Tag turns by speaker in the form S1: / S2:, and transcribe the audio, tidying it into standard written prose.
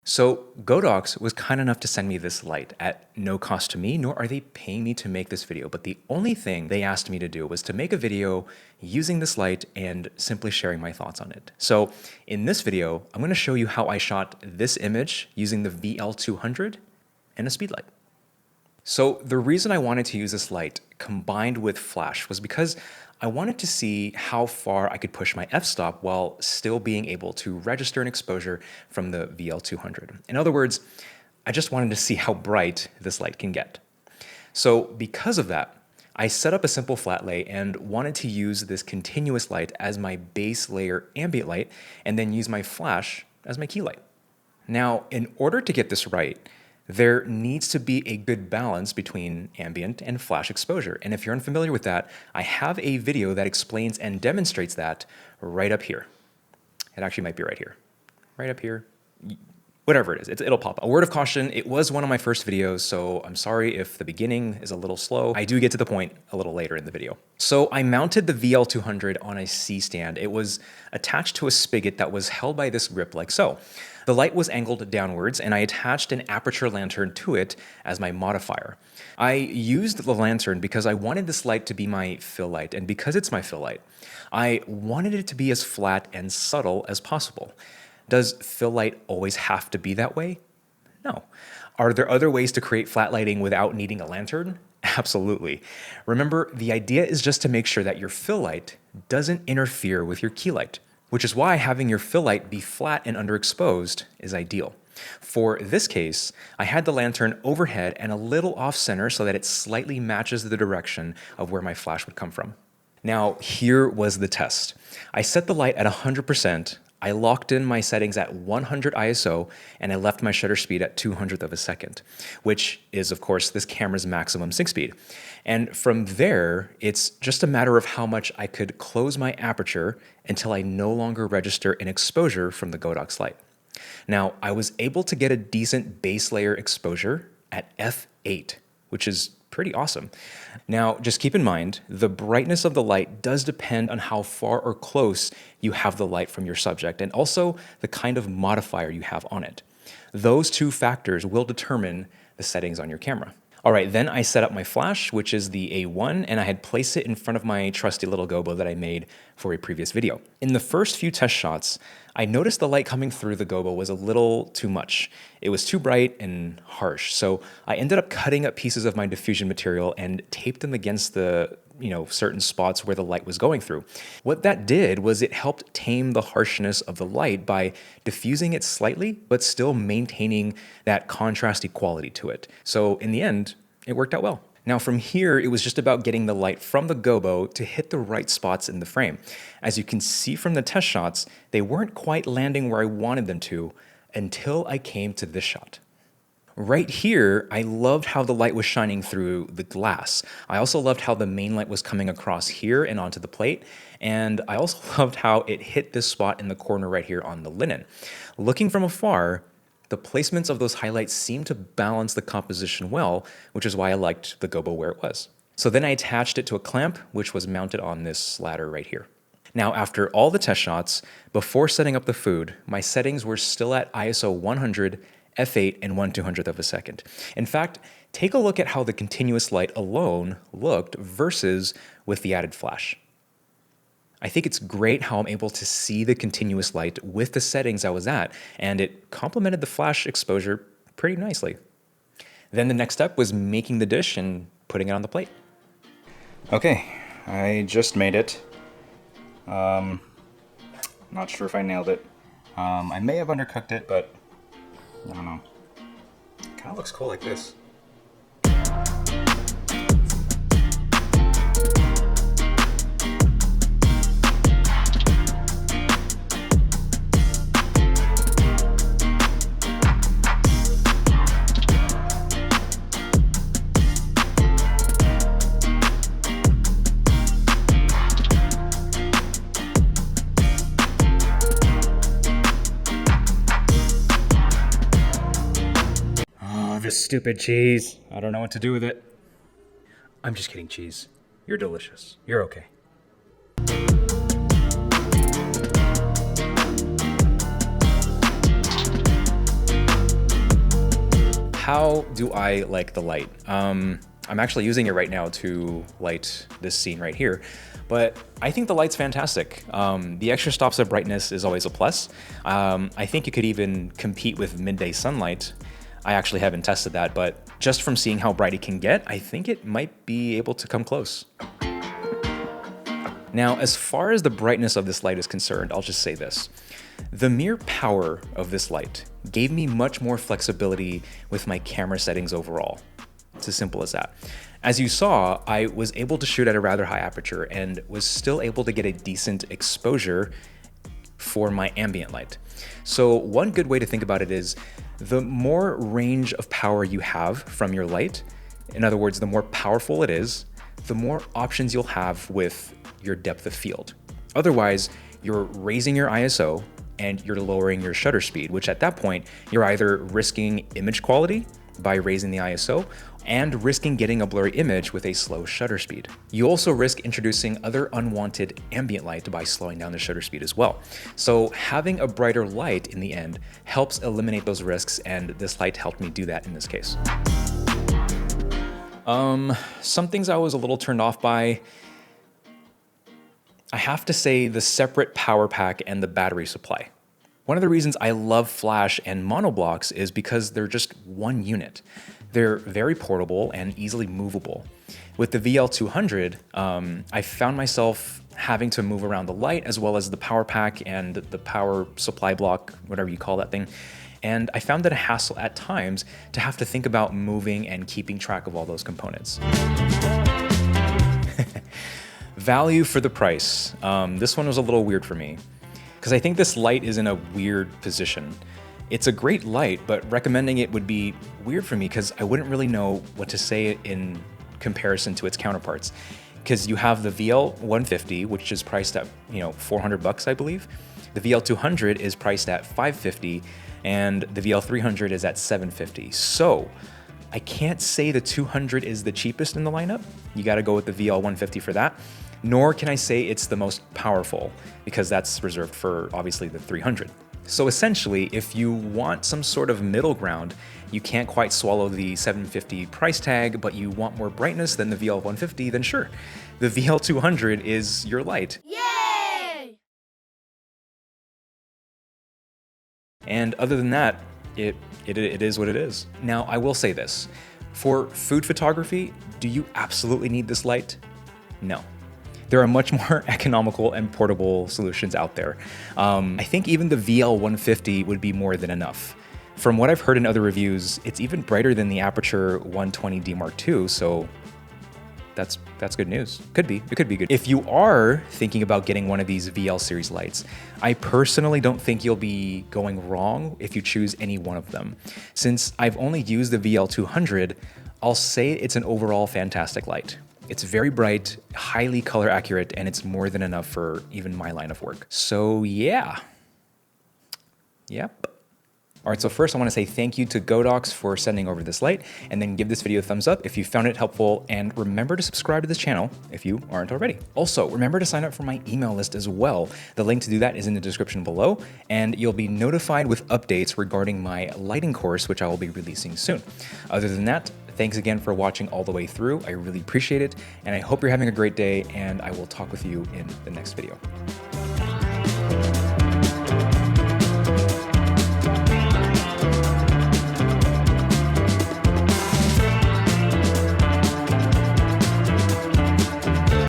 S1: So Godox was kind enough to send me this light at no cost to me, nor are they paying me to make this video. But the only thing they asked me to do was to make a video using this light and simply sharing my thoughts on it. So in this video, I'm going to show you how I shot this image using the VL200 and a speed light. So the reason I wanted to use this light combined with flash was because I wanted to see how far I could push my f-stop while still being able to register an exposure from the VL200. In other words, I just wanted to see how bright this light can get. So because of that, I set up a simple flat lay and wanted to use this continuous light as my base layer ambient light and then use my flash as my key light. Now, in order to get this right, there needs to be a good balance between ambient and flash exposure. And if you're unfamiliar with that, I have a video that explains and demonstrates that right up here. It actually might be right here. Right up here. Whatever it is, it'll pop up. A word of caution, it was one of my first videos, so I'm sorry if the beginning is a little slow. I do get to the point a little later in the video. So I mounted the VL200 on a C-stand. It was attached to a spigot that was held by this grip like so. The light was angled downwards, and I attached an aperture lantern to it as my modifier. I used the lantern because I wanted this light to be my fill light, and because it's my fill light, I wanted it to be as flat and subtle as possible. Does fill light always have to be that way? No. Are there other ways to create flat lighting without needing a lantern? Absolutely. Remember, the idea is just to make sure that your fill light doesn't interfere with your key light, which is why having your fill light be flat and underexposed is ideal. For this case, I had the lantern overhead and a little off center so that it slightly matches the direction of where my flash would come from. Now, here was the test. I set the light at 100%. I locked in my settings at 100 ISO, and I left my shutter speed at 200th of a second, which is, of course, this camera's maximum sync speed. And from there, it's just a matter of how much I could close my aperture until I no longer register an exposure from the Godox light. Now, I was able to get a decent base layer exposure at f8, which is pretty awesome. Now, just keep in mind, the brightness of the light does depend on how far or close you have the light from your subject, and also the kind of modifier you have on it. Those two factors will determine the settings on your camera. All right, then I set up my flash, which is the A1, and I had placed it in front of my trusty little gobo that I made for a previous video. In the first few test shots, I noticed the light coming through the gobo was a little too much. It was too bright and harsh, so I ended up cutting up pieces of my diffusion material and taped them against the certain spots where the light was going through. What that did was it helped tame the harshness of the light by diffusing it slightly, but still maintaining that contrasty quality to it. So in the end, it worked out well. Now from here, it was just about getting the light from the gobo to hit the right spots in the frame. As you can see from the test shots, they weren't quite landing where I wanted them to until I came to this shot. Right here, I loved how the light was shining through the glass. I also loved how the main light was coming across here and onto the plate. And I also loved how it hit this spot in the corner right here on the linen. Looking from afar, the placements of those highlights seemed to balance the composition well, which is why I liked the gobo where it was. So then I attached it to a clamp, which was mounted on this ladder right here. Now, after all the test shots, before setting up the food, my settings were still at ISO 100, f8, and 1/200th of a second. In fact, take a look at how the continuous light alone looked versus with the added flash. I think it's great how I'm able to see the continuous light with the settings I was at, and it complemented the flash exposure pretty nicely. Then the next step was making the dish and putting it on the plate. Okay, I just made it. Not sure if I nailed it. I may have undercooked it, but I don't know. It kind of looks cool like this. This stupid cheese. I don't know what to do with it. I'm just kidding, cheese. You're delicious. You're okay. how do I like the light? I'm actually using it right now to light this scene right here, but I think the light's fantastic. The extra stops of brightness is always a plus. I think it could even compete with midday sunlight. I actually haven't tested that, but just from seeing how bright it can get, I think it might be able to come close. Now, as far as the brightness of this light is concerned, I'll just say this. The mere power of this light gave me much more flexibility with my camera settings overall. It's as simple as that. As you saw, I was able to shoot at a rather high aperture and was still able to get a decent exposure for my ambient light. So one good way to think about it is the more range of power you have from your light, in other words, the more powerful it is, the more options you'll have with your depth of field. Otherwise, you're raising your ISO and you're lowering your shutter speed, which at that point, you're either risking image quality by raising the ISO and risking getting a blurry image with a slow shutter speed. You also risk introducing other unwanted ambient light by slowing down the shutter speed as well. So having a brighter light in the end helps eliminate those risks, and this light helped me do that in this case. Some things I was a little turned off by, I have to say the separate power pack and the battery supply. One of the reasons I love flash and monoblocks is because they're just one unit. They're very portable and easily movable. With the VL200, I found myself having to move around the light as well as the power pack and the power supply block, whatever you call that thing. And I found it a hassle at times to have to think about moving and keeping track of all those components. Value for the price. This one was a little weird for me because I think this light is in a weird position. It's a great light, but recommending it would be weird for me because I wouldn't really know what to say in comparison to its counterparts. Because you have the VL150, which is priced at $400, I believe. The VL200 is priced at $550, and the VL300 is at $750. So I can't say the 200 is the cheapest in the lineup. You got to go with the VL150 for that. Nor can I say it's the most powerful, because that's reserved for obviously the 300. So essentially, if you want some sort of middle ground, you can't quite swallow the $750 price tag, but you want more brightness than the VL150, then sure, the VL200 is your light.
S2: Yay!
S1: And other than that, it is what it is. Now, I will say this. For food photography, do you absolutely need this light? No. There are much more economical and portable solutions out there. I think even the VL150 would be more than enough. From what I've heard in other reviews, it's even brighter than the Aperture 120D Mark II, so that's good news. It could be good. If you are thinking about getting one of these VL series lights, I personally don't think you'll be going wrong if you choose any one of them. Since I've only used the VL200, I'll say it's an overall fantastic light. It's very bright, highly color accurate, and it's more than enough for even my line of work. So yeah. Yep. All right, so first I want to say thank you to Godox for sending over this light, and then give this video a thumbs up if you found it helpful, and remember to subscribe to this channel if you aren't already. Also, remember to sign up for my email list as well. The link to do that is in the description below, and you'll be notified with updates regarding my lighting course, which I will be releasing soon. Other than that, thanks again for watching all the way through. I really appreciate it, and I hope you're having a great day, and I will talk with you in the next video.